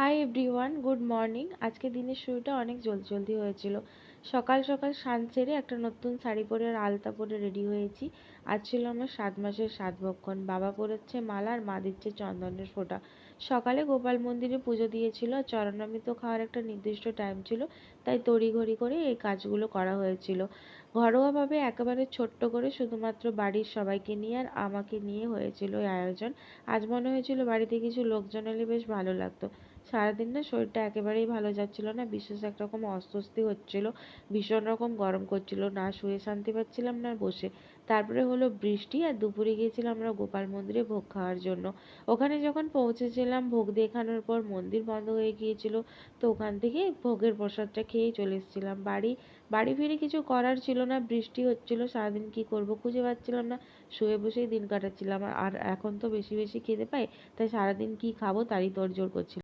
Hi everyone, good morning. আজকে দিনের শুরুটা অনেক জলদি জলদি হয়েছিল। সকাল সকাল স্নান সেরে একটা নতুন শাড়ি পরে আর আলতা পরে রেডি হয়েছি। আজ ছিল আমার 7 মাসের সাতভক্ষণ। বাবা পরেছে মালা আর মা দিচ্ছে চন্দনের ফোঁটা। সকালে গোপাল মন্দিরে পুজো দিয়েছিল আর চরণামৃত খাওয়ার একটা নির্দিষ্ট টাইম ছিল, তাই তড়িঘড়ি করে এই কাজগুলো করা হয়েছিল। ঘরোয়াভাবে একেবারে ছোট্ট করে শুধুমাত্র বাড়ির সবাইকে নিয়ে আর আমাকে নিয়ে হয়েছিল এই আয়োজন। আজ মনে হয়েছিল বাড়িতে কিছু লোকজন এলে বেশ ভালো লাগতো। সারাদিন না শরীরটা একেবারেই ভালো যাচ্ছিল না, বিশেষ একরকম অস্বস্তি হচ্ছিল, ভীষণ রকম গরম করছিল, না শুয়ে শান্তি পাচ্ছিলাম না বসে। তারপরে হলো বৃষ্টি আর দুপুরে গিয়েছিলাম আমরা গোপাল মন্দিরে ভোগ খাওয়ার জন্য। ওখানে যখন পৌঁছেছিলাম ভোগ দেখানোর পর মন্দির বন্ধ হয়ে গিয়েছিল, তো ওখান থেকে ভোগের প্রসাদটা খেয়েই চলে এসেছিলাম বাড়ি। বাড়ি ফিরে কিছু করার ছিল না, বৃষ্টি হচ্ছিল, সারাদিন কি করব খুঁজে পাচ্ছিলাম না, শুয়ে বসেই দিন কাটাচ্ছিলাম। আর এখন তো বেশি বেশি খিদে পাই, তাই সারাদিন কি খাবো তারই তোড়জোড় করছিলাম।